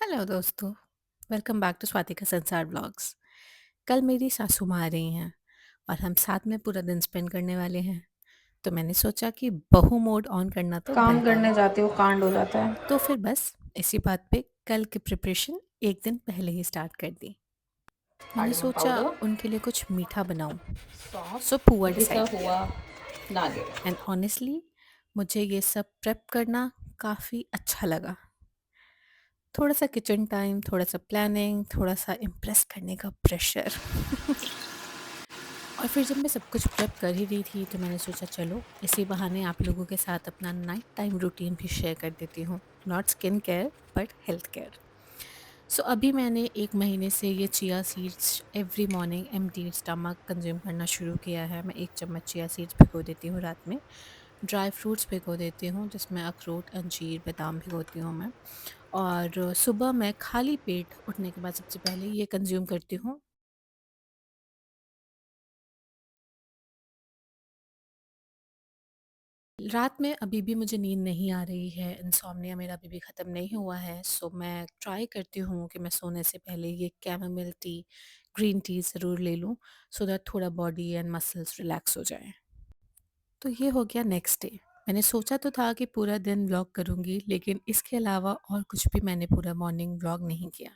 Hello दोस्तों, welcome back to Swati का संसार ब्लॉग्स। कल मेरी सासू माँ आ रही हैं और हम साथ में पूरा दिन स्पेंड करने वाले हैं। तो मैंने सोचा कि बहू मोड ऑन करना तो काम बनता करने है। जाते हो कांड हो जाता है। तो फिर बस इसी बात पे कल की प्रिपरेशन एक दिन पहले ही स्टार्ट कर दी। मैंने कार्डमम सोचा पाउडर, उनके लिए कुछ मीठा बनाऊं, सो पुआ सौंफ, घिसा डिसाइड किया। हुआ नारियल। एंड ऑनेस्टली मुझे ये सब प्रेप करना काफ़ी अच्छा लगा। थोड़ा सा किचन टाइम, थोड़ा सा प्लानिंग, थोड़ा सा इम्प्रेस करने का प्रेशर। और फिर जब मैं सब कुछ प्रेप कर ही रही थी तो मैंने सोचा चलो इसी बहाने आप लोगों के साथ अपना नाइट टाइम रूटीन भी शेयर कर देती हूँ। Not skin care but health care. So अभी मैंने 1 महीने से ये chia seeds every morning empty stomach consume करना शुरू किया है। मैं 1 चम्मच चिया सीड्स भिगो देती हूँ रात में। ड्राई फ्रूट्स भिगो देती हूँ जिसमें अखरोट, अंजीर, बादाम भिगोती हूँ मैं। और सुबह मैं खाली पेट उठने के बाद सबसे पहले ये कंज्यूम करती हूँ। रात में अभी भी मुझे नींद नहीं आ रही है, इंसोम्निया मेरा अभी भी ख़त्म नहीं हुआ है। सो मैं ट्राई करती हूँ कि मैं सोने से पहले ये कैमोमिल टी, ग्रीन टी ज़रूर ले लूँ, सो दैट थोड़ा बॉडी एंड मसल्स रिलैक्स हो जाएँ। तो ये हो गया नेक्स्ट डे। मैंने सोचा तो था कि पूरा दिन व्लॉग करूँगी, लेकिन इसके अलावा और कुछ भी मैंने पूरा मॉर्निंग व्लॉग नहीं किया।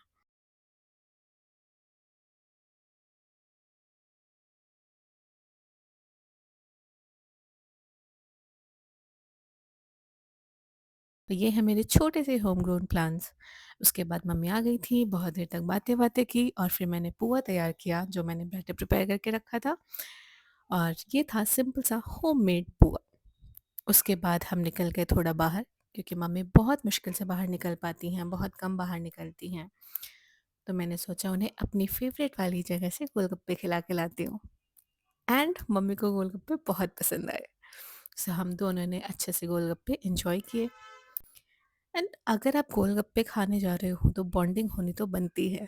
तो ये है मेरे छोटे से होम ग्रोन प्लान्स। उसके बाद मम्मी आ गई थी, बहुत देर तक बातें-वातें की और फिर मैंने पुआ तैयार किया जो मैंने बैटर प्रिपेयर करके रखा था। और ये था सिंपल सा होममेड पुआ। उसके बाद हम निकल गए थोड़ा बाहर, क्योंकि मम्मी बहुत मुश्किल से बाहर निकल पाती हैं, बहुत कम बाहर निकलती हैं। तो मैंने सोचा उन्हें अपनी फ़ेवरेट वाली जगह से गोलगप्पे खिला के लाती हूँ। एंड मम्मी को गोलगप्पे बहुत पसंद आए। सो हम दोनों ने अच्छे से गोलगप्पे एन्जॉय किए। एंड अगर आप गोलगप्पे खाने जा रहे हो तो बॉन्डिंग होनी तो बनती है।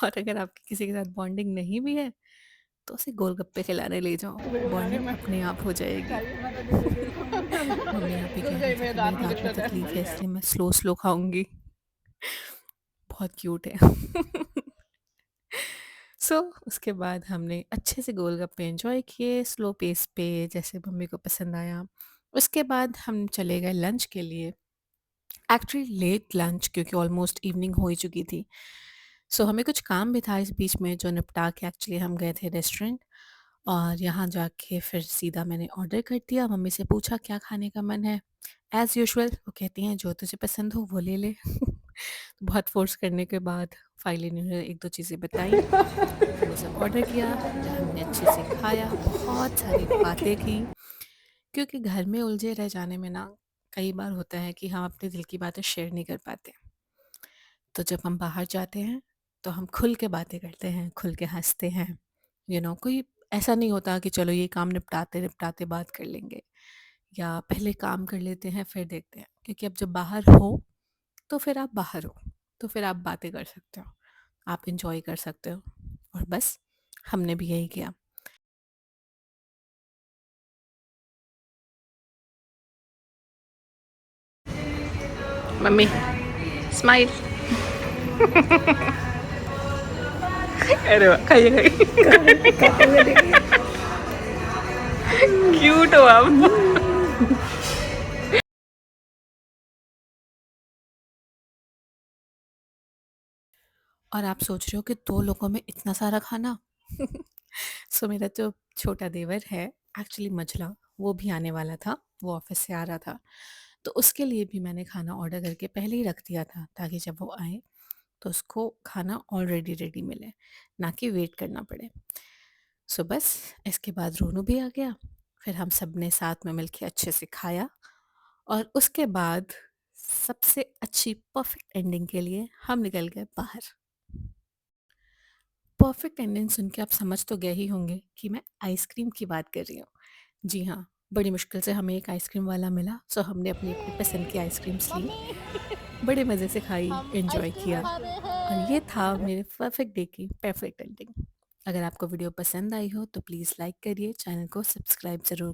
और अगर आपकी किसी के साथ बॉन्डिंग नहीं भी है तो उसे गोलगप्पे खिलाने ले जाओ, बॉन्डिंग अपने आप हो जाएगी। मम्मी यहाँ पे कह रही थी कि मेरे दांत में तकलीफ है इसलिए मैं स्लो स्लो खाऊंगी। बहुत क्यूट है। उसके बाद हमने अच्छे से गोलगप्पे एंजॉय किए स्लो पेस पे, जैसे मम्मी को पसंद आया। उसके बाद हम चले गए लंच के लिए। एक्चुअली लेट लंच, क्योंकि ऑलमोस्ट इवनिंग हो ही चुकी थी। हमें कुछ काम भी था इस बीच में जो निपटा के एक्चुअली हम गए थे रेस्टोरेंट। और यहाँ जाके फिर सीधा मैंने ऑर्डर कर दिया, मम्मी से पूछा क्या खाने का मन है। एज़ यूजुअल वो कहती हैं जो तुझे पसंद हो वो ले ले। बहुत फ़ोर्स करने के बाद फाइनली इन्होंने 1-2 चीज़ें बताई, मैंने सब ऑर्डर किया, हमने अच्छे से खाया, बहुत सारी बातें की, क्योंकि घर में उलझे रह जाने में ना कई बार होता है कि हम अपने दिल की बातें शेयर नहीं कर पाते। तो जब हम बाहर जाते हैं तो हम खुल के बातें करते हैं, खुल के हँसते हैं। कोई ऐसा नहीं होता कि चलो ये काम निपटाते-निपटाते बात कर लेंगे, या पहले काम कर लेते हैं फिर देखते हैं। क्योंकि अब जब बाहर हो तो फिर आप बाहर हो, तो फिर आप बातें कर सकते हो, आप एन्जॉय कर सकते हो। और बस हमने भी यही किया। Mummy smile. अरे वाह! खाइए, खाते हुए खाइए। देखिए। क्यूट हो आप। और आप सोच रहे हो कि 2 लोगों में इतना सारा खाना? मेरा जो छोटा देवर है, एक्चुअली मझला, वो भी आने वाला था, वो ऑफ़िस से आ रहा था। तो उसके लिए भी मैंने खाना ऑर्डर करके पहले ही रख दिया था, ताकि जब वो आए तो उसको खाना ऑलरेडी रेडी मिले, ना कि वेट करना पड़े। बस इसके बाद रोनू भी आ गया, फिर हम सब ने साथ में मिलके अच्छे से खाया। और उसके बाद सबसे अच्छी परफ़ेक्ट एंडिंग के लिए हम निकल गए बाहर। परफेक्ट एंडिंग सुन के आप समझ तो गए ही होंगे कि मैं आइसक्रीम की बात कर रही हूँ। जी हाँ, बड़ी मुश्किल से हमें एक आइसक्रीम वाला मिला, हमने अपनी-अपनी पसंद की आइसक्रीम्स ली, मम्मी बड़े मज़े से खाई, हम एन्जॉय आइसक्रीम किया। खा रहे और ये हैं। था मेरे परफेक्ट डे की परफेक्ट एंडिंग। अगर आपको वीडियो पसंद आई हो तो प्लीज़ लाइक करिए, चैनल को सब्सक्राइब ज़रूर